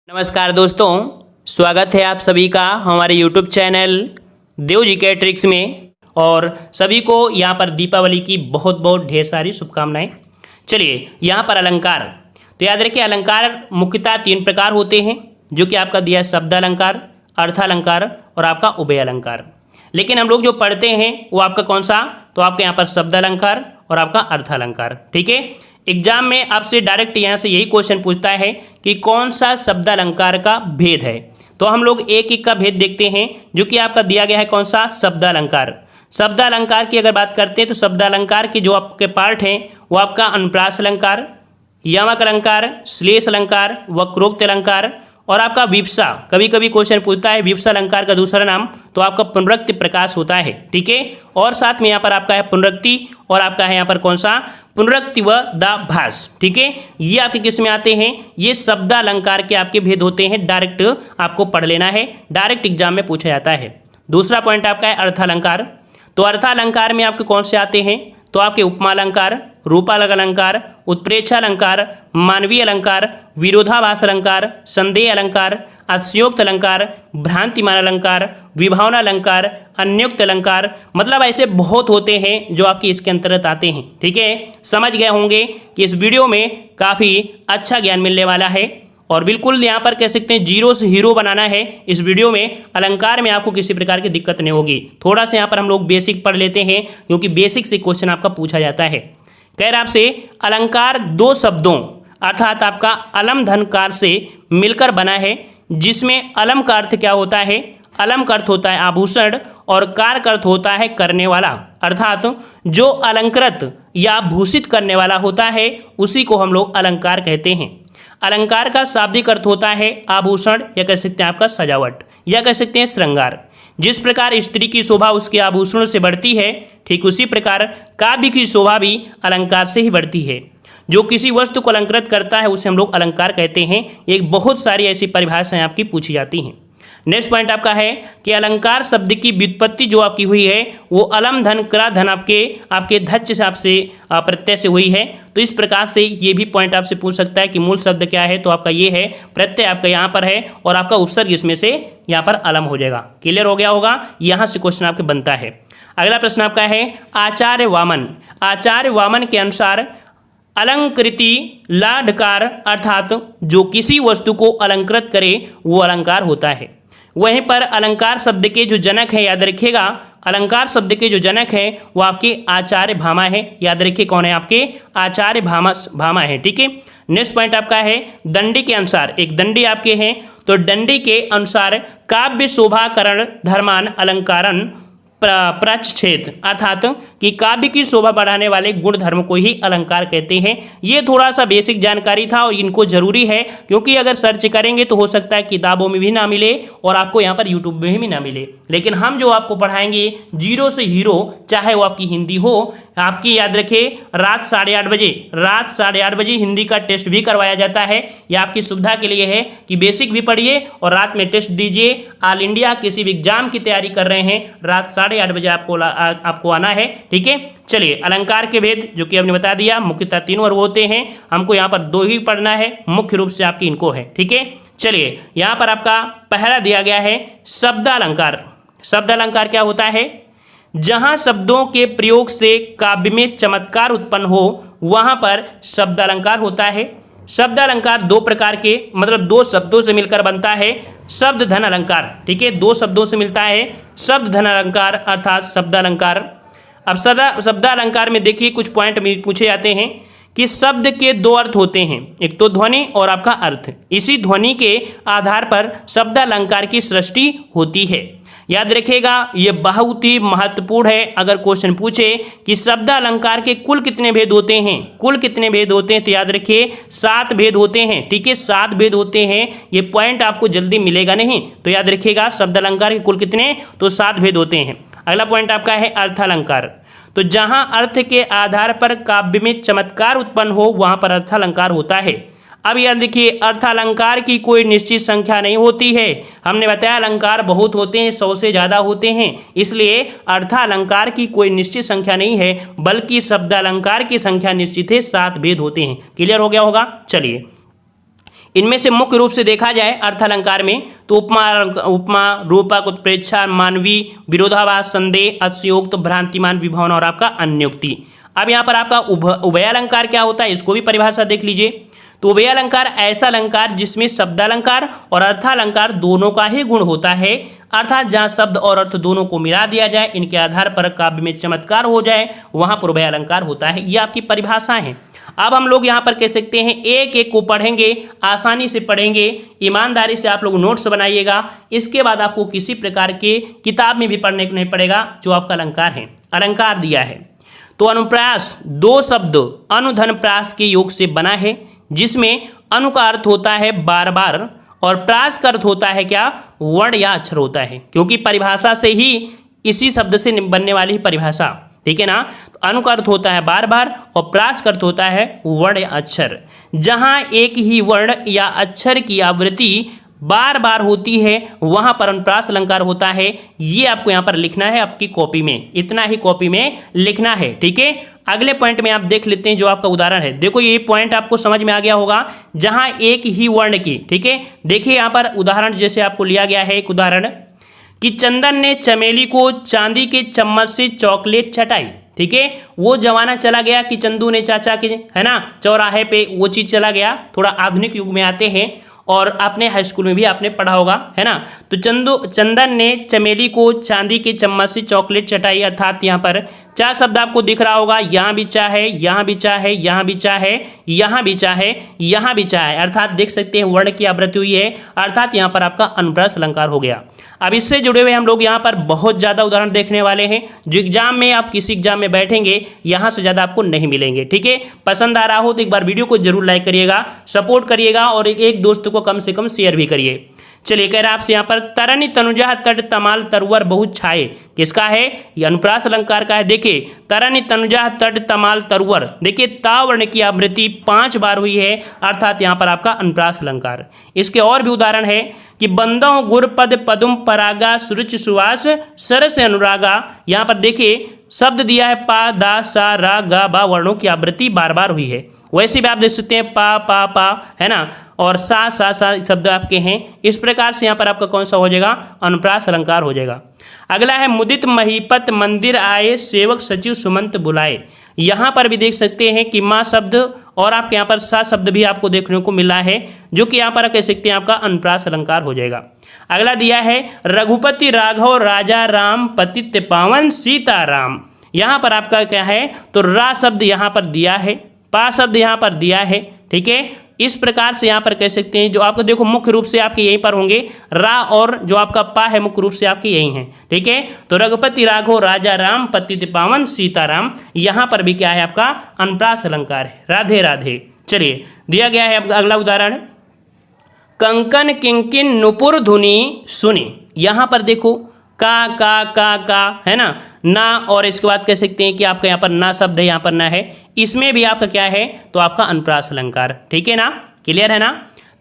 नमस्कार दोस्तों, स्वागत है आप सभी का हमारे YouTube चैनल देव जी के ट्रिक्स में। और सभी को यहाँ पर दीपावली की बहुत बहुत ढेर सारी शुभकामनाएं। चलिए यहाँ पर अलंकार, तो याद रखिए अलंकार मुख्यतः 3 प्रकार होते हैं, जो कि आपका दिया है शब्द अलंकार, अर्थ अलंकार और आपका उभय अलंकार। लेकिन हम लोग जो पढ़ते हैं वो आपका कौन सा, तो आपके यहाँ पर शब्द अलंकार और आपका अर्थ अलंकार। ठीक है, एग्जाम में आपसे डायरेक्ट यहाँ से यही क्वेश्चन पूछता है कि कौन सा शब्द अलंकार का भेद है। तो हम लोग एक एक का भेद देखते हैं, जो कि आपका दिया गया है कौन सा, शब्द अलंकार। शब्द अलंकार की अगर बात करते हैं तो शब्द अलंकार के जो आपके पार्ट हैं वो आपका अनुप्रास अलंकार, यमक अलंकार, श्लेष अलंकार, वक्रोक्त अलंकार और आपका विवक्षा। कभी कभी क्वेश्चन पूछता है विवक्षा अलंकार का दूसरा नाम, तो आपका पुनरुक्ति प्रकाश होता है। ठीक है, और साथ में यहाँ पर आपका है पुनरुक्ति और आपका है यहाँ पर कौन सा, पुनरुक्ति व दाभास। ठीक है, ये आपके किस में आते हैं, ये शब्द अलंकार के आपके भेद होते हैं। डायरेक्ट आपको पढ़ लेना है, डायरेक्ट एग्जाम में पूछा जाता है। दूसरा पॉइंट आपका है अर्थ अलंकार। तो अर्थ अलंकार में आपके कौन से आते हैं, तो आपके उपमा अलंकार, रूपालग अलंकार, उत्प्रेक्षा अलंकार, मानवीय अलंकार, विरोधाभास अलंकार, संदेह अलंकार, अतिशयोक्त अलंकार, भ्रांतिमान अलंकार, विभावना अलंकार, अन्योक्त अलंकार। मतलब ऐसे बहुत होते हैं जो आपके इसके अंतर्गत आते हैं। ठीक है, समझ गए होंगे कि इस वीडियो में काफ़ी अच्छा ज्ञान मिलने वाला है। और बिल्कुल यहाँ पर कह सकते हैं जीरो से हीरो बनाना है इस वीडियो में। अलंकार में आपको किसी प्रकार की दिक्कत नहीं होगी। थोड़ा सा यहाँ पर हम लोग बेसिक पढ़ लेते हैं, क्योंकि बेसिक से क्वेश्चन आपका पूछा जाता है। कह रहा आपसे अलंकार 2 शब्दों अर्थात आपका अलम धनकार से मिलकर बना है, जिसमें अलम का अर्थ क्या होता है, अलम का अर्थ होता है आभूषण और कार का अर्थ होता है करने वाला। अर्थात जो अलंकृत या भूषित करने वाला होता है उसी को हम लोग अलंकार कहते हैं। अलंकार का शाब्दिक अर्थ होता है आभूषण, या कह सकते हैं आपका सजावट, या कह सकते हैं श्रृंगार। जिस प्रकार स्त्री की शोभा उसके आभूषणों से बढ़ती है, ठीक उसी प्रकार काव्य की शोभा भी अलंकार से ही बढ़ती है। जो किसी वस्तु को अलंकृत करता है उसे हम लोग अलंकार कहते हैं। एक बहुत सारी ऐसी परिभाषाएं आपकी पूछी जाती हैं। नेक्स्ट पॉइंट आपका है कि अलंकार शब्द की व्युत्पत्ति जो आपकी हुई है वो अलम धन क्रा धन आपके धच्च से आपसे प्रत्यय से हुई है। तो इस प्रकार से ये भी पॉइंट आपसे पूछ सकता है कि मूल शब्द क्या है, तो आपका ये है, प्रत्यय आपका यहाँ पर है और आपका उपसर्ग इसमें से यहाँ पर अलम हो जाएगा। क्लियर हो गया होगा, यहाँ से क्वेश्चन आपके बनता है। अगला प्रश्न आपका है आचार्य वामन। आचार्य वामन के अनुसार अलंकृति लाढकार अर्थात जो किसी वस्तु को अलंकृत करे वो अलंकार होता है। वहीं पर अलंकार शब्द के जो जनक है, याद रखिएगा अलंकार शब्द के जो जनक है वो आपके आचार्य भामा है। याद रखिए कौन है, आपके आचार्य भामा है। ठीक है, नेक्स्ट पॉइंट आपका है दंडी के अनुसार। एक दंडी आपके हैं, तो दंडी के अनुसार काव्य शोभाकरण धर्मान अलंकारन प्रच्छेद अर्थात कि काव्य की शोभा बढ़ाने वाले गुण धर्म को ही अलंकार कहते हैं। ये थोड़ा सा बेसिक जानकारी था और इनको जरूरी है, क्योंकि अगर सर्च करेंगे तो हो सकता है किताबों में भी ना मिले और आपको यहाँ पर यूट्यूब में भी ना मिले। लेकिन हम जो आपको पढ़ाएंगे जीरो से हीरो, चाहे वो आपकी हिंदी हो, आपकी याद रखें रात 8:30 बजे हिंदी का टेस्ट भी करवाया जाता है। यह आपकी सुविधा के लिए है कि बेसिक भी पढ़िए और रात में टेस्ट दीजिए। ऑल इंडिया किसी भी एग्जाम की तैयारी कर रहे हैं, रात 8:30 बजे आपको आना है। ठीक है, चलिए अलंकार के भेद जो कि हमने बता दिया, मुख्यतः 3 वर्ग होते हैं। हमको यहाँ पर 2 ही पढ़ना है, मुख्य रूप से आपकी इनको है। ठीक है, चलिए यहाँ पर आपका पहला दिया गया है शब्द अलंकार। शब्द अलंकार क्या होता है, जहां शब्दों के प्रयोग से काव्य में चमत्कार उत्पन्न हो वहां पर शब्द अलंकार होता है। शब्द अलंकार 2 प्रकार के, मतलब 2 शब्दों से मिलकर बनता है। शब्द धन अलंकार, ठीक है, 2 शब्दों से मिलता है शब्द धन अलंकार अर्थात शब्द अलंकार। अब शब्द अलंकार में देखिए कुछ पॉइंट पूछे जाते हैं कि शब्द के 2 अर्थ होते हैं, एक तो ध्वनि और आपका अर्थ। इसी ध्वनि के आधार पर शब्द अलंकार की सृष्टि होती है। याद रखिएगा ये बहुत ही महत्वपूर्ण है। अगर क्वेश्चन पूछे कि शब्द अलंकार के कुल कितने भेद होते हैं, कुल कितने भेद होते हैं, तो याद रखिए 7 भेद होते हैं। ठीक है, 7 भेद होते हैं। ये पॉइंट आपको जल्दी मिलेगा नहीं, तो याद रखिएगा शब्द अलंकार के कुल कितने, तो 7 भेद होते हैं। अगला पॉइंट आपका है अर्थ अलंकार। तो जहां अर्थ के आधार पर काव्य में चमत्कार उत्पन्न हो वहां पर अर्थ अलंकार होता है। अब याद देखिए अर्थालंकार की कोई निश्चित संख्या नहीं होती है। हमने बताया अलंकार बहुत होते हैं, 100 से ज़्यादा होते हैं, इसलिए अर्थालंकार की कोई निश्चित संख्या नहीं है, बल्कि शब्दालंकार की संख्या निश्चित है, 7 भेद होते हैं। क्लियर हो गया होगा। चलिए इनमें से मुख्य रूप से देखा जाए अर्थालंकार में तो उपमा, उपमा, रूपक, उत्प्रेक्षा, मानवीय, विरोधाभास, संदेह, अतिशयोक्त, भ्रांतिमान, विभावन और आपका अन्योक्ति। अब यहाँ पर आपका उभयालंकार क्या होता है, इसको भी परिभाषा देख लीजिए। तो उभयालंकार ऐसा अलंकार जिसमें शब्दालंकार और अर्थालंकार दोनों का ही गुण होता है, अर्थात जहाँ शब्द और अर्थ दोनों को मिला दिया जाए, इनके आधार पर काव्य में चमत्कार हो जाए, वहां पर उभयालंकार होता है। ये आपकी परिभाषा है। अब हम लोग यहाँ पर कह सकते हैं एक एक को पढ़ेंगे, आसानी से पढ़ेंगे, ईमानदारी से आप लोग नोट्स बनाइएगा। इसके बाद आपको किसी प्रकार के किताब में भी पढ़ने को नहीं पड़ेगा। जो आपका अलंकार है, अलंकार दिया है तो अनुप्रास दो शब्द अनुधन प्रास के योग से बना है, जिसमें अनु का अर्थ होता है बार बार और प्रास का अर्थ होता है क्या, वर्ण या अक्षर होता है, क्योंकि परिभाषा से ही इसी शब्द से बनने वाली परिभाषा, ठीक है ना। तो अनु का अर्थ होता है बार बार और प्रास का अर्थ होता है वर्ण या अक्षर। जहां एक ही वर्ण या अक्षर की आवृत्ति बार बार होती है वहां पर अनुप्रास अलंकार होता है। ये आपको यहां पर लिखना है आपकी कॉपी में, इतना ही कॉपी में लिखना है, ठीक है। अगले पॉइंट में आप देख लेते हैं जो आपका उदाहरण है। देखो ये पॉइंट आपको समझ में आ गया होगा, जहां एक ही वर्ण की, ठीक है। देखिए यहां पर उदाहरण जैसे आपको लिया गया है, एक उदाहरण कि चंदन ने चमेली को चांदी के चम्मच से चॉकलेट चटाई, ठीक है। वो जमाना चला गया कि चंदू ने चाचा के, है ना, चौराहे पे वो चीज चला गया। थोड़ा आधुनिक युग में आते हैं और अपने हाई स्कूल में भी आपने पढ़ा होगा, है ना। तो चंदन ने चमेली को चांदी के चम्मच से चॉकलेट चटाई, अर्थात यहाँ पर चार शब्द आपको दिख रहा होगा, यहाँ भी चा है, यहाँ भी चा है, यहाँ भी चा है, यहाँ भी चा है, यहाँ भी चा है, अर्थात देख सकते हैं वर्ण की आवृत्ति हुई है, अर्थात यहाँ पर आपका अनुप्रास अलंकार हो गया। अब इससे जुड़े हुए हम लोग यहाँ पर बहुत ज़्यादा उदाहरण देखने वाले हैं, जो एग्जाम में आप किसी एग्जाम में बैठेंगे यहाँ से ज़्यादा आपको नहीं मिलेंगे, ठीक है। पसंद आ रहा हो तो एक बार वीडियो को जरूर लाइक करिएगा, सपोर्ट करिएगा और एक दोस्त को कम से कम शेयर भी करिए। चलिए कह रहा है आपसे यहाँ पर तरनी तनुजा तट तमाल तरुवर बहुत छाए, किसका है, ये अनुप्रास अलंकार का है। देखिए तरनी तनुजा तट तमाल तरुवर, देखिए ता वर्ण की आवृत्ति 5 बार हुई है, अर्थात यहाँ पर आपका अनुप्रास अलंकार। इसके और भी उदाहरण है कि बंदों गुरपद पदुम परागा सुरुचि सुवास सरस अनुरागा, यहाँ पर देखिए शब्द दिया है पा दा सा रा गा बा, वर्णों की आवृत्ति बार बार हुई है। वैसे भी आप देख सकते हैं पा पा पा, है ना, और सा सा सा शब्द आपके हैं। इस प्रकार से यहाँ पर आपका कौन सा हो जाएगा, अनुप्रास अलंकार हो जाएगा। अगला है मुदित महीपत मंदिर आए सेवक सचिव सुमंत बुलाए, यहाँ पर भी देख सकते हैं कि माँ शब्द और आपके यहाँ पर सा शब्द भी आपको देखने को मिला है, जो कि यहाँ पर कह सकते हैं आपका अनुप्रास अलंकार हो जाएगा। अगला दिया है रघुपति राघव राजा राम पतित पावन सीताराम, यहाँ पर आपका क्या है, तो रा शब्द यहाँ पर दिया है, पा शब्द यहाँ पर दिया है, ठीक है। इस प्रकार से यहाँ पर कह सकते हैं जो आपको देखो मुख्य रूप से आपके यहीं पर होंगे, रा और जो आपका पा है मुख्य रूप से आपके यही हैं, ठीक है। तो रघुपति राघव राजा राम पतित पावन सीताराम, यहाँ पर भी क्या है आपका अनुप्रास अलंकार है, राधे राधे। चलिए दिया गया है अगला उदाहरण, कंकन किंकिन नुपुर धुनी सुनी, यहाँ पर देखो का है ना और इसके बाद कह सकते हैं कि आपका यहाँ पर ना शब्द है, यहाँ पर ना है, इसमें भी आपका क्या है, तो आपका अनुप्रास अलंकार, ठीक है ना, क्लियर है ना।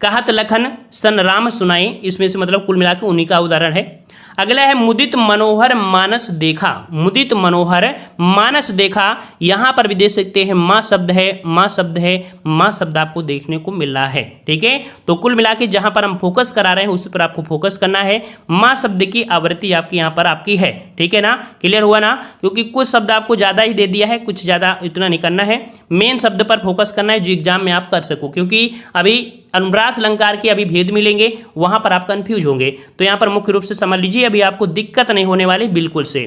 कहत लखन सन राम सुनाई, इसमें से मतलब कुल मिलाकर उन्हीं का उदाहरण है। अगला है मुदित मनोहर मानस देखा, मुदित मनोहर मानस देखा, यहाँ पर भी देख सकते हैं माँ शब्द है, माँ शब्द है, माँ शब्द आपको देखने को मिल रहा है, ठीक है। तो कुल मिला के जहाँ पर हम फोकस करा रहे हैं उस पर आपको फोकस करना है, माँ शब्द की आवृत्ति आपकी यहाँ पर आपकी है, ठीक है ना, क्लियर हुआ ना। क्योंकि कुछ शब्द आपको ज़्यादा ही दे दिया है, कुछ ज़्यादा इतना नहीं करना है, मेन शब्द पर फोकस करना है जो एग्जाम में आप कर सको, क्योंकि अभी अनुप्रास अलंकार के अभी भेद मिलेंगे, वहां पर आप कंफ्यूज होंगे। तो यहां पर मुख्य रूप से समझ लीजिए, अभी आपको दिक्कत नहीं होने वाली बिल्कुल से।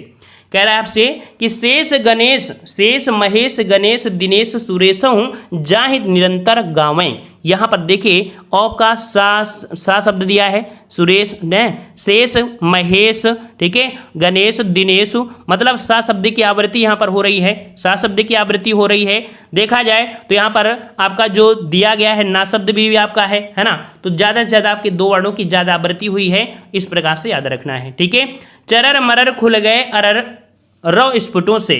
कह रहा है आपसे कि शेष गणेश शेष महेश गणेश दिनेश सुरेशों जाहि निरंतर गावें, यहाँ पर देखिए औ का सा शब्द दिया है, सुरेश ने शेष महेश, ठीक है, गणेश दिनेश, मतलब सा शब्द की आवृत्ति यहाँ पर हो रही है, सा शब्द की आवृत्ति हो रही है। देखा जाए तो यहाँ पर आपका जो दिया गया है ना शब्द भी आपका है ना, तो ज़्यादा से ज़्यादा आपके दो वर्णों की ज़्यादा आवृत्ति हुई है, इस प्रकार से याद रखना है, ठीक है। चरर मरर खुल गए अरर रव स्फुटों से,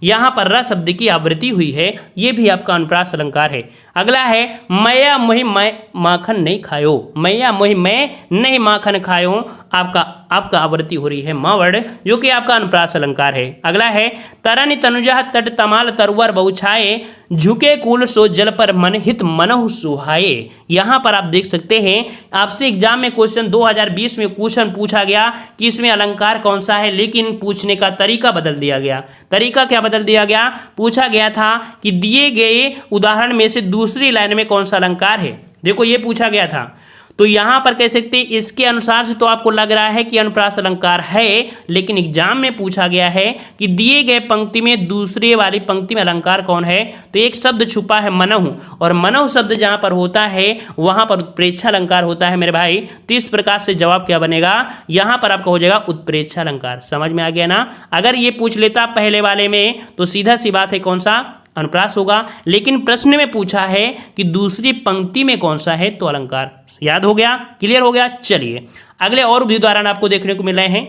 यहाँ पर र शब्द की आवृत्ति हुई है, ये भी आपका अनुप्रास अलंकार है। अगला है मैया मोहि मैं माखन नहीं खायो, मैया मोहि मैं नहीं माखन खायो, आपका आवृत्ति हो रही है म वर्ण, जो कि आपका अनुप्रास अलंकार है। अगला है तरन तनुजा तट तमाल तरुवर बहुछाए, झुके कुल सो जल पर मन हित मनहु सुहाए। यहाँ पर आप देख सकते हैं आपसे एग्जाम में क्वेश्चन 2020 में क्वेश्चन पूछा गया कि इसमें अलंकार कौन सा है, लेकिन पूछने का तरीका बदल दिया गया। तरीका क्या बदल दिया गया? पूछा गया था कि दिए गए उदाहरण में से दूसरी लाइन में कौन सा अलंकार है। देखो ये पूछा गया था, तो यहां पर कह सकते हैं इसके अनुसार से तो आपको लग रहा है कि अनुप्रास अलंकार है, लेकिन एग्जाम में पूछा गया है कि दिए गए पंक्ति में दूसरे वाली पंक्ति में अलंकार कौन है, तो एक शब्द छुपा है मनहु, और मनहु शब्द जहां पर होता है वहां पर उत्प्रेक्षा अलंकार होता है मेरे भाई। तो इस प्रकार से जवाब क्या बनेगा, यहां पर आपका हो जाएगा उत्प्रेक्षा अलंकार। समझ में आ गया ना? अगर ये पूछ लेता पहले वाले में तो सीधा सी बात है कौन सा अनुप्रास होगा, लेकिन प्रश्न में पूछा है कि दूसरी पंक्ति में कौन सा है, तो अलंकार। याद हो गया? क्लियर हो गया? चलिए अगले और भी उदाहरण आपको देखने को मिल रहे हैं।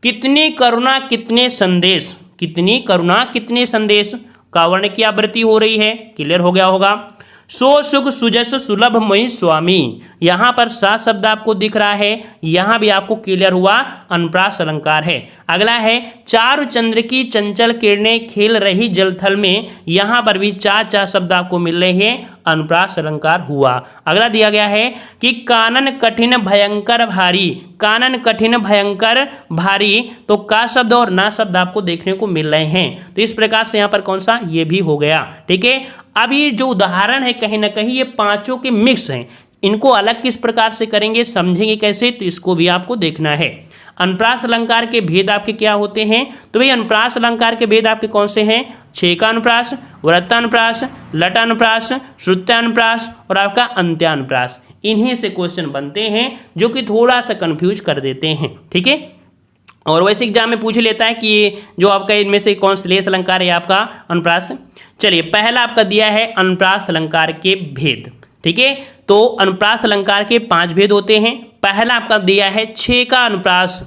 कितनी करुणा कितने संदेश, कितनी करुणा कितने संदेश का वर्ण की आवृत्ति हो रही है। क्लियर हो गया होगा। सो सुख सुजस सुलभ मई स्वामी, यहाँ पर सा शब्द आपको दिख रहा है, यहाँ भी आपको क्लियर हुआ अनुप्रास अलंकार है। अगला है चारु चंद्र की चंचल किरणें खेल रही जलथल में, यहाँ पर भी चार शब्द आपको मिल रहे हैं, अनुप्रास अलंकार हुआ। अगला दिया गया है कि कानन कठिन भयंकर भारी, कानन कठिन भयंकर भारी, तो का शब्द और ना शब्द आपको देखने को मिल रहे हैं। तो इस प्रकार से यहाँ पर कौन सा, ये भी हो गया। ठीक है, अब ये जो उदाहरण है कहीं ना कहीं ये पांचों के मिक्स हैं, इनको अलग किस प्रकार से करेंगे, समझेंगे कैसे, तो इसको भी आपको देखना है। अनुप्रास अलंकार के भेद आपके क्या होते हैं, तो भाई अनुप्रास अलंकार के भेद आपके कौन से हैं, छेकानुप्रास, वृत्तानुप्रास, लटानुप्रास, श्रुत्यानुप्रास और आपका अंत्यानुप्रास। इन्हीं से क्वेश्चन बनते हैं जो कि थोड़ा सा कंफ्यूज कर देते हैं। ठीक है, और वैसे एग्जाम में पूछ लेता है कि ये जो आपका इनमें से कौन श्लेष अलंकार है आपका अनुप्रास। चलिए पहला आपका दिया है अनुप्रास अलंकार के भेद। ठीक है, तो अनुप्रास अलंकार के 5 भेद होते हैं। पहला आपका दिया है छेका अनुप्रास।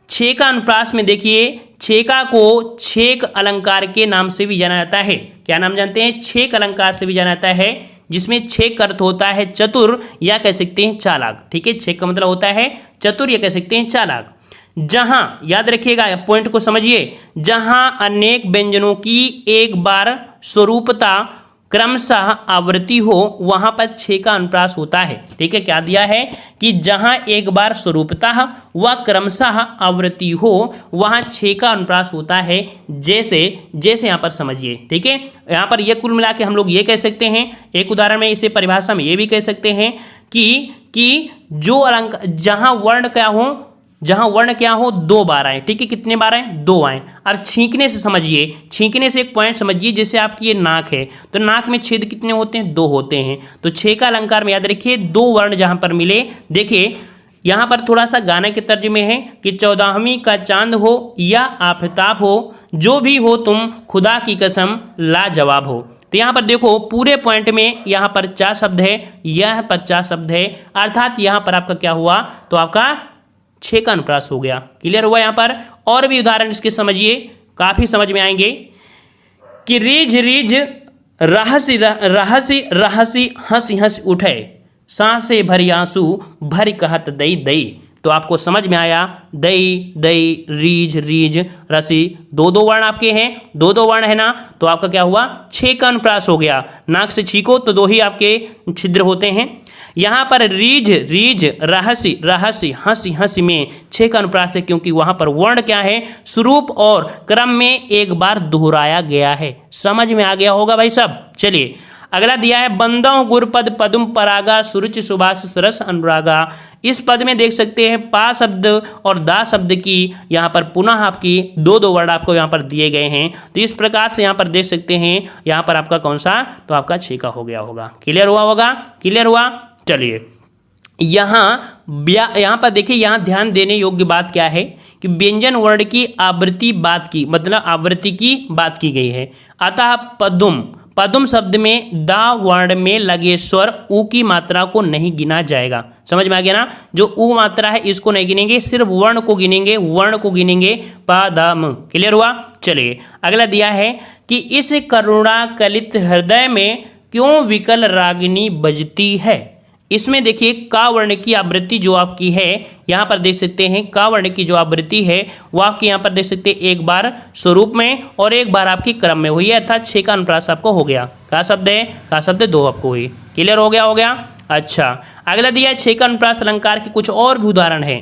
छेका अनुप्रास में देखिए छेका को छेक अलंकार के नाम से भी जाना जाता है। क्या नाम जानते हैं? छेक अलंकार से भी जाना जाता है, जिसमें छेक का अर्थ होता है चतुर या कह सकते हैं चालाक। ठीक है, छेक का मतलब होता है चतुर या कह सकते हैं चालाक। जहां, याद रखिएगा पॉइंट को समझिए, जहां अनेक व्यंजनों की एक बार स्वरूपता क्रमशः आवृत्ति हो वहां पर छेका अनुप्रास होता है। ठीक है, क्या दिया है कि जहां एक बार स्वरूपतः व क्रमशः आवृत्ति हो वहां छेका अनुप्रास होता है। जैसे यहाँ पर समझिए। ठीक है, यहाँ पर ये कुल मिला के हम लोग ये कह सकते हैं, एक उदाहरण में इसे परिभाषा में ये भी कह सकते हैं कि जो अलंकार जहां वर्ण क्या हो, जहां वर्ण क्या हो 2 बार आए। ठीक है, कितने बार आए? 2 आए। और छींकने से समझिए, छींकने से एक पॉइंट समझिए, जैसे आपकी ये नाक है तो नाक में छेद कितने होते हैं? 2 होते हैं। तो छेका अलंकार में याद रखिए 2 वर्ण जहां पर मिले। देखिए यहां पर थोड़ा सा गाने के तर्जुमे है कि 14वीं का चांद हो या आफताब हो, जो भी हो तुम खुदा की कसम लाजवाब हो। तो यहाँ पर देखो पूरे पॉइंट में यहाँ पर 4 शब्द है, यहाँ पर 4 शब्द है, अर्थात यहाँ पर आपका क्या हुआ, तो आपका छेका अनुप्रास हो गया। क्लियर हुआ? यहाँ पर और भी उदाहरण इसके समझिए, काफी समझ में आएंगे कि रीझ रीझ रहसी रहसी रहसी हंसी हंसी उठे, सांसे भरी आंसू भरी कहत दई दई। तो आपको समझ में आया, दई दई रीझ रीझ रसी, 2 वर्ण आपके हैं, 2 वर्ण है ना, तो आपका क्या हुआ, छेका अनुप्रास हो गया। नाक से छीको तो 2 ही आपके छिद्र होते हैं। यहाँ पर रीझ रीझ रहसी रहसी हंसी हंसी में छेका अनुप्रास है, क्योंकि वहां पर वर्ण क्या है, स्वरूप और क्रम में एक बार दोहराया गया है। समझ में आ गया होगा भाई सब। चलिए अगला दिया है बंदों गुरपद पदुम परागा सुरुचि सुभाष सरस अनुरागा। इस पद में देख सकते हैं पा शब्द और दा शब्द की यहाँ पर पुनः आपकी 2 वर्ण आपको यहाँ पर दिए गए हैं। तो इस प्रकार से यहाँ पर देख सकते हैं यहाँ पर आपका कौन सा, तो आपका छेका हो गया होगा। क्लियर हुआ होगा? क्लियर हुआ? चलिए यहाँ पर देखिए, यहाँ ध्यान देने योग्य बात क्या है कि व्यंजन वर्ण की आवृत्ति बात की, मतलब आवृत्ति की बात की गई है। अतः पदुम, पद्म शब्द में दा वर्ण में लगे स्वर ऊ की मात्रा को नहीं गिना जाएगा। समझ में आ गया ना, जो ऊ मात्रा है इसको नहीं गिनेंगे, सिर्फ वर्ण को गिनेंगे, वर्ण को गिनेंगे, पदम। क्लियर हुआ। चलिए अगला दिया है कि इस करुणा कलित हृदय में क्यों विकल रागिनी बजती है। इसमें देखिए का वर्ण की आवृत्ति जो आपकी है यहाँ पर देख सकते हैं, का वर्ण की जो आवृत्ति है वो आपके यहाँ पर देख सकते हैं एक बार स्वरूप में और एक बार आपकी क्रम में हुई है, अर्थात 6 का अनुप्रास आपको हो गया। का शब्द है, का शब्द 2 आपको हुई। क्लियर हो गया, हो गया। अच्छा अगला दिया है 6 का अनुप्रास अलंकार के कुछ और भी उदाहरण है।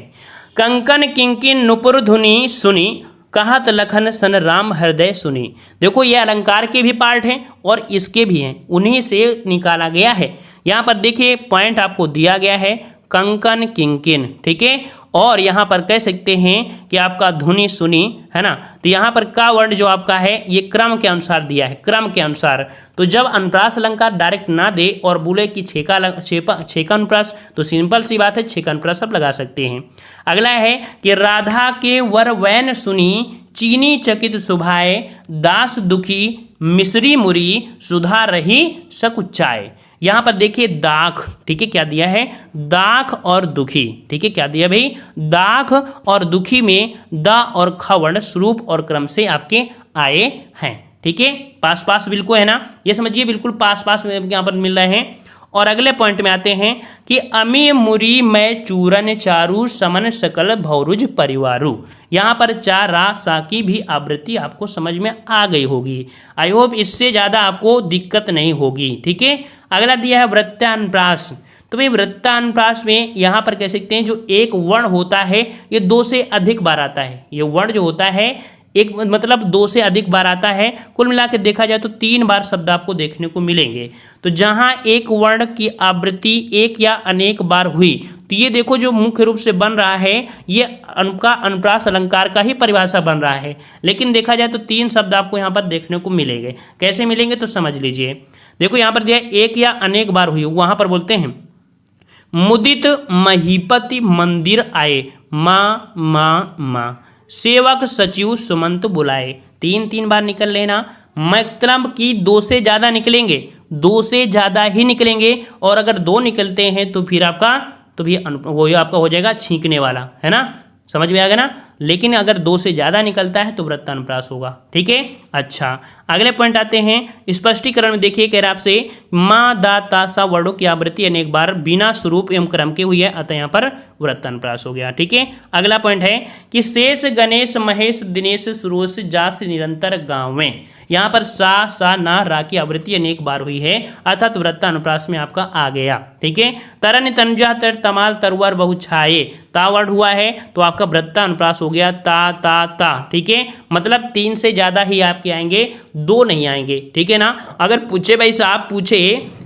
कंकन किंकिन नुपुर धुनी सुनी, कहत लखन सन राम हृदय सुनी। देखो ये अलंकार के भी पार्ट हैं और इसके भी हैं, उन्हीं से निकाला गया है। यहाँ पर देखिए पॉइंट आपको दिया गया है कंकन किंकिन, ठीक है, और यहाँ पर कह सकते हैं कि आपका धुनी सुनी, है ना। तो यहाँ पर का वर्ण जो आपका है ये क्रम के अनुसार दिया है, क्रम के अनुसार। तो जब अनुप्रास अलंकार डायरेक्ट ना दे और बोले कि 6 का अनुप्रास, तो सिंपल सी बात है 6 का अनुप्रास आप लगा सकते हैं। अगला है कि राधा के वर वैन सुनी, चीनी चकित सुभाए, दास दुखी मिश्री मुरी, सुधा रही सकुचाए। यहाँ पर देखिए दाख, ठीक है, क्या दिया है, दाख और दुखी, ठीक है, क्या दिया भाई, दाख और दुखी में दा और ख वर्ण स्वरूप और क्रम से आपके आए हैं, ठीक है, पास पास बिल्कुल है ना, ये समझिए बिल्कुल पास पास में यहाँ पर मिल रहे हैं। और अगले पॉइंट में आते हैं कि अमी मुरी मैं चूरन चारू, समन सकल भौरुज परिवारू। यहाँ पर 4 रा सा की भी आवृत्ति आपको समझ में आ गई होगी। आई होप इससे ज़्यादा आपको दिक्कत नहीं होगी, ठीक है। अगला दिया है वृत्तानुप्रास। तो भाई वृत्तानुप्रास में यहाँ पर कह सकते हैं जो एक वर्ण होता है ये 2 से अधिक बार आता है। ये वर्ण जो होता है एक मतलब 2 से अधिक बार आता है। कुल मिला के देखा जाए तो 3 बार शब्द आपको देखने को मिलेंगे। तो जहाँ एक वर्ण की आवृत्ति एक या अनेक बार हुई, तो ये देखो जो मुख्य रूप से बन रहा है ये का अनुप्रास अलंकार का ही परिभाषा बन रहा है। लेकिन देखा जाए तो 3 शब्द आपको यहाँ पर देखने को मिलेंगे। कैसे मिलेंगे तो समझ लीजिए। देखो यहाँ पर दिया एक या अनेक बार हुई, वहाँ पर बोलते हैं मुदित महीपति मंदिर आए, माँ माँ माँ, सेवक सचिव सुमंत बुलाए। 3 बार निकल लेना। मतलब कि 2 से ज़्यादा निकलेंगे, 2 से ज़्यादा ही निकलेंगे। और अगर 2 निकलते हैं तो फिर आपका वही आपका हो जाएगा छींकने वाला, है ना, समझ में आ गया ना। लेकिन अगर 2 से ज़्यादा निकलता है तो वृत्तानुप्रास होगा, ठीक है। अच्छा अगले पॉइंट आते हैं स्पष्टीकरण में। देखिए कह रहा आपसे माँ दा ता सा वर्णों की आवृत्ति अनेक बार बिना स्वरूप एवं क्रम के हुई है, अतः यहाँ पर वृत्तानुप्रास हो गया, ठीक है। अगला पॉइंट है कि शेष गणेश महेश दिनेश सुरोष जास निरंतर गाँवें। यहाँ पर सा ना रा की आवृत्ति अनेक बार हुई है, अर्थात वृत्तानुप्रास में आपका आ गया, ठीक है। तरन तंजा तर तमाल तरवर बहु छाए, ता वर्ड हुआ है तो आपका वृत्तानुप्रास हो गया ता, ठीक है। मतलब 3 से ज़्यादा ही आपके आएंगे, 2 नहीं आएंगे, ठीक है ना। अगर पूछे भाई साहब पूछे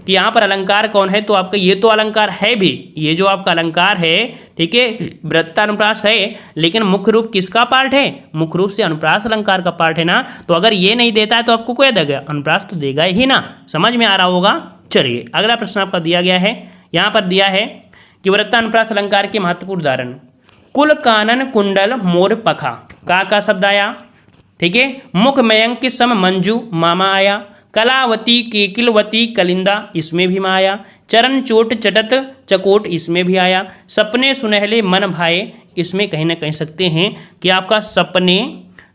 कि यहाँ पर अलंकार कौन है, तो आपका ये तो अलंकार है भी, ये जो आपका अलंकार है, ठीक है, वृत्तानुप्रास है, लेकिन मुख्य रूप किसका पार्ट है, मुख्य रूप से अनुप्रास अलंकार का पार्ट है ना। तो अगर ये नहीं देता है तो आपको क्या देगा, अनुप्रास तो देगा ही ना। समझ में आ रहा होगा। चलिए अगला प्रश्न आपका दिया गया है, यहाँ पर दिया है कि वृत्तानुप्रास अलंकार के महत्वपूर्ण उदाहरण। कुल कानन कुंडल मोर पखा, का शब्द आया, ठीक है। मुख मयंक सम मंजू मामा आया, कलावती केकिलवती कलिंदा इसमें भी माँ आया, चरण चोट चटत चकोट इसमें भी आया, सपने सुनहले मन भाए इसमें कहीं ना कहीं सकते हैं कि आपका सपने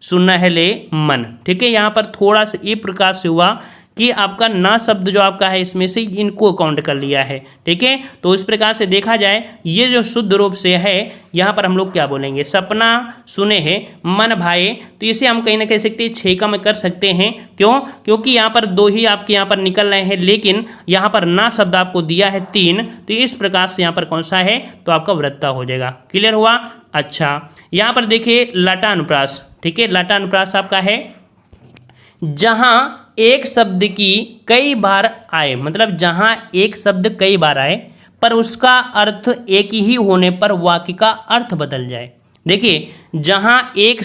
सुनहले मन, ठीक है। यहाँ पर थोड़ा सा ये प्रकार से हुआ कि आपका ना शब्द जो आपका है इसमें से इनको काउंट कर लिया है, ठीक है। तो इस प्रकार से देखा जाए ये जो शुद्ध रूप से है यहाँ पर हम लोग क्या बोलेंगे, सपना सुने हैं मन भाए, तो इसे हम कहीं ना कह सकते हैं 6 का में कर सकते हैं। क्यों, क्योंकि यहाँ पर 2 ही आपके यहाँ पर निकल रहे हैं, लेकिन यहाँ पर ना शब्द आपको दिया है 3, तो इस प्रकार से यहाँ पर कौन सा है तो आपका वृत्ता हो जाएगा। क्लियर हुआ। अच्छा यहाँ पर देखिए लटानुप्रास, ठीक है। लटानुप्रास आपका है जहाँ एक शब्द की कई बार आए, मतलब जहाँ एक शब्द कई बार आए पर उसका अर्थ एक ही होने पर वाक्य का अर्थ बदल जाए। देखिए जहाँ एक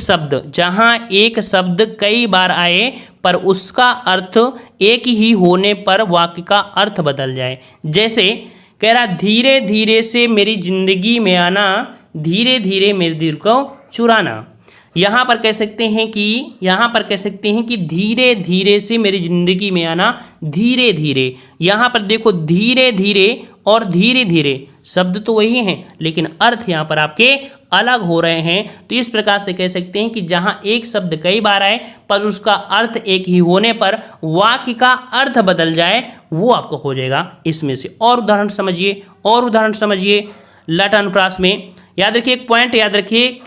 शब्द कई बार आए पर उसका अर्थ एक ही होने पर वाक्य का अर्थ बदल जाए। जैसे कह रहा धीरे धीरे से मेरी जिंदगी में आना, धीरे धीरे मेरे दिल को चुराना। यहाँ पर कह सकते हैं कि धीरे धीरे से मेरी जिंदगी में आना, धीरे धीरे। यहाँ पर देखो धीरे धीरे और धीरे धीरे शब्द तो वही हैं, लेकिन अर्थ यहाँ पर आपके अलग हो रहे हैं। तो इस प्रकार से कह सकते हैं कि जहाँ एक शब्द कई बार आए पर उसका अर्थ एक ही होने पर वाक्य का अर्थ बदल जाए, वो आपको हो जाएगा इसमें से। और उदाहरण समझिए, लटानुप्रास में याद रखिए, एक पॉइंट याद रखिए,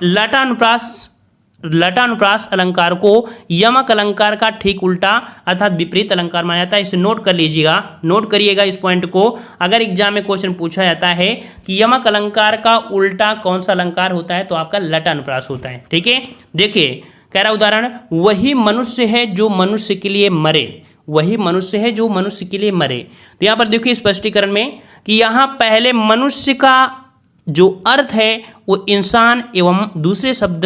लटानुप्रास अलंकार को यमक अलंकार का ठीक उल्टा अर्थात विपरीत अलंकार माना जाता है। इसे नोट कर लीजिएगा, नोट करिएगा इस पॉइंट को। अगर एग्जाम में क्वेश्चन पूछा जाता है कि यमक अलंकार का उल्टा कौन सा अलंकार होता है, तो आपका लटानुप्रास होता है। ठीक है, देखिए कह रहा उदाहरण, वही मनुष्य है जो मनुष्य के लिए मरे, वही मनुष्य है जो मनुष्य के लिए मरे। तो यहाँ पर देखिए स्पष्टीकरण में कि यहाँ पहले मनुष्य का जो अर्थ है वो इंसान एवं दूसरे शब्द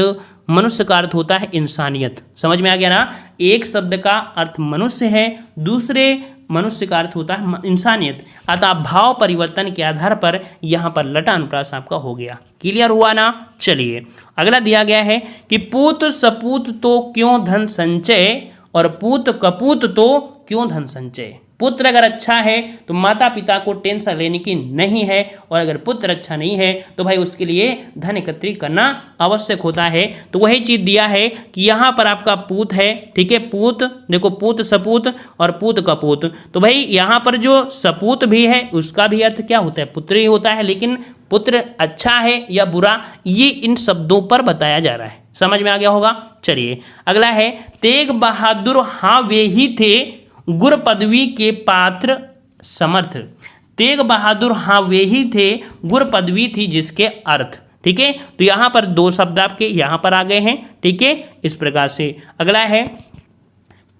मनुष्य का अर्थ होता है इंसानियत। समझ में आ गया ना, एक शब्द का अर्थ मनुष्य है, दूसरे मनुष्य का अर्थ होता है इंसानियत। अतः भाव परिवर्तन के आधार पर यहाँ पर लटानुप्रास आपका हो गया। क्लियर हुआ ना। चलिए अगला दिया गया है कि पूत सपूत तो क्यों धन संचय, और पूत कपूत तो क्यों धन संचय। पुत्र अगर अच्छा है तो माता पिता को टेंशन लेने की नहीं है, और अगर पुत्र अच्छा नहीं है तो भाई उसके लिए धन एकत्रित करना आवश्यक होता है। तो वही चीज दिया है कि यहाँ पर आपका पूत है, ठीक है, पूत देखो, पूत सपूत और पूत कपूत। तो भाई यहाँ पर जो सपूत भी है उसका भी अर्थ क्या होता है, पुत्र ही होता है, लेकिन पुत्र अच्छा है या बुरा ये इन शब्दों पर बताया जा रहा है। समझ में आ गया होगा। चलिए अगला है, तेग बहादुर हाँ वे ही थे गुर पदवी के पात्र समर्थ। तेग बहादुर हाँ वे ही थे गुर पदवी थी जिसके अर्थ। ठीक है, तो यहाँ पर दो शब्द आपके यहाँ पर आ गए हैं। ठीक है, इस प्रकार से अगला है,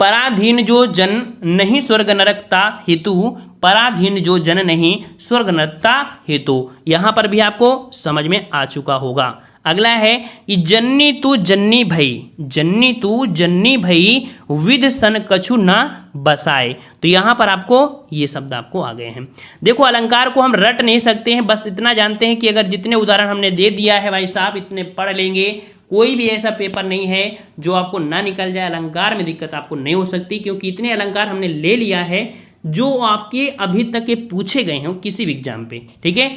पराधीन जो जन नहीं स्वर्ग नरकता हेतु, पराधीन जो जन नहीं स्वर्ग नरकता हेतु। यहाँ पर भी आपको समझ में आ चुका होगा। अगला है कि जन्नी तू जन्नी भई, जन्नी तू जन्नी भई विध सन कछु ना बसाए। तो यहाँ पर आपको ये शब्द आपको आ गए हैं। देखो अलंकार को हम रट नहीं सकते हैं, बस इतना जानते हैं कि अगर जितने उदाहरण हमने दे दिया है भाई साहब इतने पढ़ लेंगे, कोई भी ऐसा पेपर नहीं है जो आपको ना निकल जाए। अलंकार में दिक्कत आपको नहीं हो सकती, क्योंकि इतने अलंकार हमने ले लिया है जो आपके अभी तक के पूछे गए हैं किसी भी एग्जाम पे। ठीक है,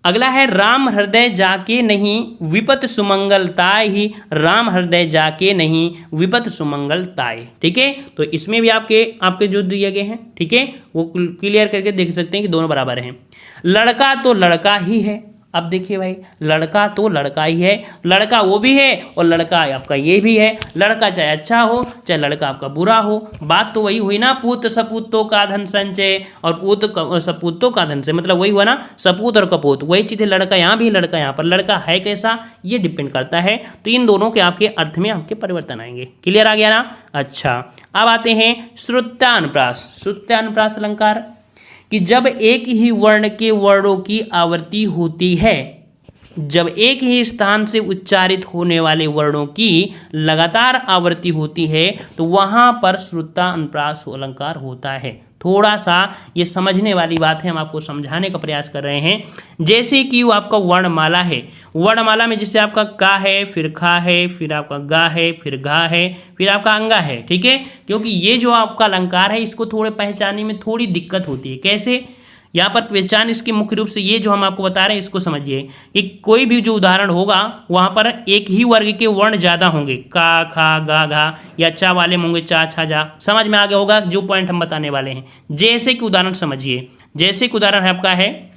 अगला है, राम हृदय जाके नहीं विपत सुमंगल ताय ही, राम हृदय जाके नहीं विपत सुमंगल ताय। ठीक है, तो इसमें भी आपके जो दिए गए हैं, ठीक है, वो क्लियर करके देख सकते हैं कि दोनों बराबर हैं। लड़का तो लड़का ही है, अब देखिए भाई लड़का तो लड़का ही है, लड़का वो भी है और लड़का आपका ये भी है। लड़का चाहे अच्छा हो चाहे लड़का आपका बुरा हो, बात तो वही हुई ना, पूत सपूतों का धन संचय और पूत सपूतों का धन से, मतलब वही हुआ ना, सपूत और कपूत वही चीज़ है। लड़का यहाँ भी लड़का यहाँ पर, लड़का है कैसा ये डिपेंड करता है। तो इन दोनों के आपके अर्थ में आपके परिवर्तन आएंगे। क्लियर आ गया ना। अच्छा, अब आते हैं श्रुत्यानुप्रास। श्रुत्यानुप्रास अलंकार कि जब एक ही वर्ण के वर्णों की आवृत्ति होती है, जब एक ही स्थान से उच्चारित होने वाले वर्णों की लगातार आवृत्ति होती है तो वहाँ पर श्रुत्यानुप्रास अलंकार होता है। थोड़ा सा ये समझने वाली बात है, हम आपको समझाने का प्रयास कर रहे हैं। जैसे कि वो आपका वर्णमाला है, वर्णमाला में जैसे आपका का है, फिर खा है, फिर आपका गा है, फिर घा है, फिर आपका अंगा है। ठीक है, क्योंकि ये जो आपका अलंकार है इसको थोड़े पहचानने में थोड़ी दिक्कत होती है। कैसे, यहाँ पर पहचान इसकी मुख्य रूप से ये जो हम आपको बता रहे हैं इसको समझिए कि कोई भी जो उदाहरण होगा वहाँ पर एक ही वर्ग के वर्ण ज़्यादा होंगे, का खा गा घा, या चा वाले होंगे चा छा जा। समझ में आ गया होगा जो पॉइंट हम बताने वाले हैं। जैसे कि उदाहरण समझिए, जैसे कि उदाहरण है आपका है,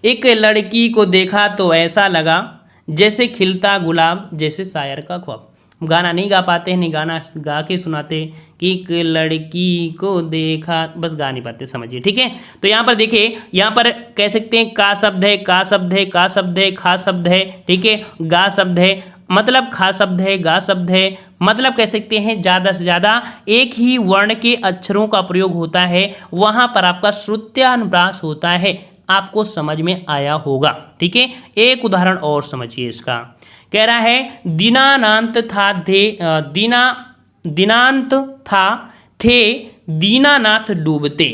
एक लड़की को देखा तो ऐसा लगा जैसे खिलता गुलाब जैसे शायर का ख्वाब। गाना नहीं गा पाते हैं, नहीं गाना गा के सुनाते कि एक लड़की को देखा, बस गा नहीं पाते, समझिए। ठीक है, तो यहाँ पर देखिए, यहाँ पर कह सकते हैं का शब्द है, का शब्द है, का शब्द है, खा शब्द है, ठीक है, गा शब्द है, मतलब खा शब्द है, गा शब्द है, मतलब कह सकते हैं ज़्यादा से ज़्यादा एक ही वर्ण के अक्षरों का प्रयोग होता है, वहाँ पर आपका श्रुत्यानुप्रास होता है। आपको समझ में आया होगा। ठीक है, एक उदाहरण और समझिए इसका। कह रहा है, दीनानांत था दीनांत था थे दीनानाथ डूबते।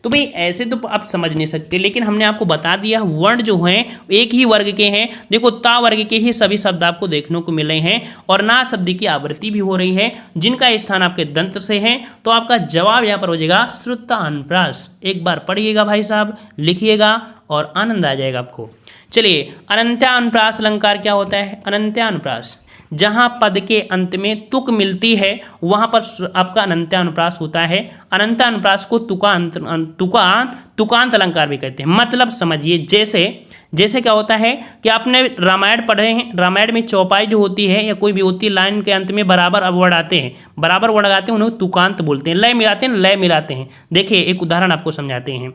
तो तो भाई ऐसे तो आप समझ नहीं सकते, लेकिन हमने आपको बता दिया वर्ण जो हैं एक ही वर्ग के हैं। देखो ता वर्ग के ही सभी शब्द आपको देखने को मिल रहे हैं और ना शब्द की आवृत्ति भी हो रही है जिनका स्थान आपके दंत से है। तो आपका जवाब यहाँ पर हो जाएगा श्रुतानुप्रास। एक बार पढ़िएगा भाई साहब, लिखिएगा और आनंद आ जाएगा आपको। चलिए अनंत्यानुप्रास अलंकार क्या होता है? अनंत्यानुप्रास जहाँ पद के अंत में तुक मिलती है वहाँ पर आपका अनंत्यानुप्रास होता है। अनंत्यानुप्रास को तुकांत अलंकार भी कहते हैं। मतलब समझिए, जैसे क्या होता है कि आपने रामायण पढ़े हैं, रामायण में चौपाई जो होती है या कोई भी होती है, लाइन के अंत में बराबर वर्ड आते हैं, बराबर वर्ड आते हैं, उन्हें तुकांत बोलते हैं। लय मिलाते हैं, लय मिलाते हैं। देखिए एक उदाहरण आपको समझाते हैं।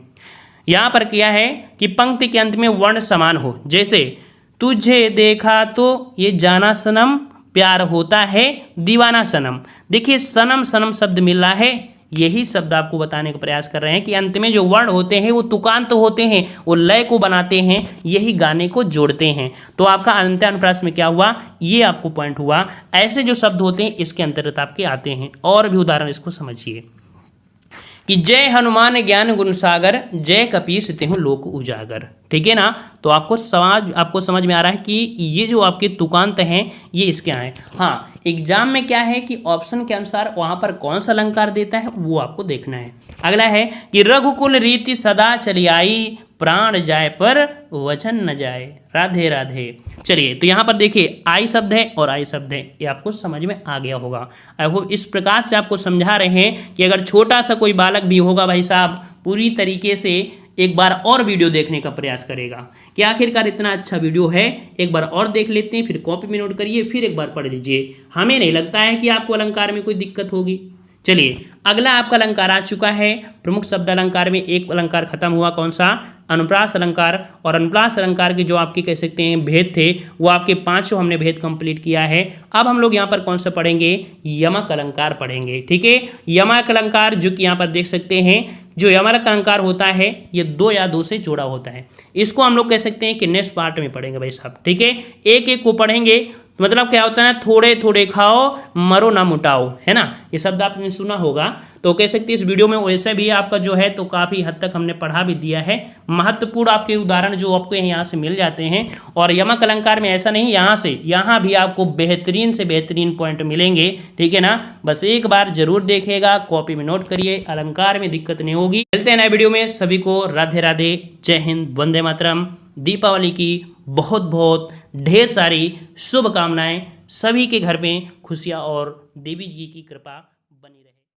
यहाँ पर क्या है कि पंक्ति के अंत में वर्ण समान हो, जैसे तुझे देखा तो ये जाना सनम, प्यार होता है दीवाना सनम। देखिए सनम सनम शब्द मिल रहा है, यही शब्द आपको बताने का प्रयास कर रहे हैं कि अंत में जो वर्ण होते हैं वो तुकांत होते हैं, वो लय को बनाते हैं, यही गाने को जोड़ते हैं। तो आपका अनंत्यानुप्रास में क्या हुआ, ये आपको पॉइंट हुआ। ऐसे जो शब्द होते हैं इसके अंतर्गत आपके आते हैं। और भी उदाहरण इसको समझिए कि जय हनुमान ज्ञान गुण सागर, जय कपीस तिहुँ लोक उजागर। ठीक है ना? तो आपको समझ में आ रहा है कि ये जो आपके तुकांत हैं ये इसके यहाँ हैं। हाँ, एग्जाम में क्या है कि ऑप्शन के अनुसार वहाँ पर कौन सा अलंकार देता है वो आपको देखना है। अगला है कि रघुकुल रीति सदा चली आई, प्राण जाए पर वचन न जाए, राधे राधे। चलिए तो यहाँ पर देखिए आई शब्द है और आई शब्द है, ये आपको समझ में आ गया होगा। अब इस प्रकार से आपको समझा रहे हैं कि अगर छोटा सा कोई बालक भी होगा भाई साहब, पूरी तरीके से एक बार और वीडियो देखने का प्रयास करेगा कि आखिरकार इतना अच्छा वीडियो है, एक बार और देख लेते हैं, फिर कॉपी में नोट करिए, फिर एक बार पढ़ लीजिए। हमें नहीं लगता है कि आपको अलंकार में कोई दिक्कत होगी। चलिए अगला आपका अलंकार आ चुका है। प्रमुख शब्द अलंकार में एक अलंकार खत्म हुआ, कौन सा? अनुप्रास अलंकार। और अनुप्रास अलंकार के जो आपके कह सकते हैं भेद थे वो आपके 5 हमने भेद कंप्लीट किया है। अब हम लोग यहाँ पर कौन सा पढ़ेंगे? यमक अलंकार पढ़ेंगे। ठीक है, यमक अलंकार जो कि यहाँ पर देख सकते हैं, जो यमक अलंकार होता है ये 2 या 2 से जोड़ा होता है। इसको हम लोग कह सकते हैं कि नेक्स्ट पार्ट में पढ़ेंगे भाई साहब। ठीक है, एक एक को पढ़ेंगे। मतलब क्या होता है, थोड़े थोड़े खाओ मरो ना मुटाओ, है ना? ये शब्द आपने सुना होगा। तो कह सकते हैं इस वीडियो में वैसे भी आपका जो है तो काफ़ी हद तक हमने पढ़ा भी दिया है। महत्वपूर्ण आपके उदाहरण जो आपको यहाँ से मिल जाते हैं। और यमक अलंकार में ऐसा नहीं, यहाँ भी आपको बेहतरीन से बेहतरीन पॉइंट मिलेंगे। ठीक है ना? बस एक बार जरूर देखिएगा, कॉपी में नोट करिए, अलंकार में दिक्कत नहीं होगी। चलते हैं नए वीडियो में। सभी को राधे राधे, जय हिंद, वंदे मातरम। दीपावली की बहुत बहुत ढेर सारी शुभकामनाएं। सभी के घर में खुशियां और देवी जी की कृपा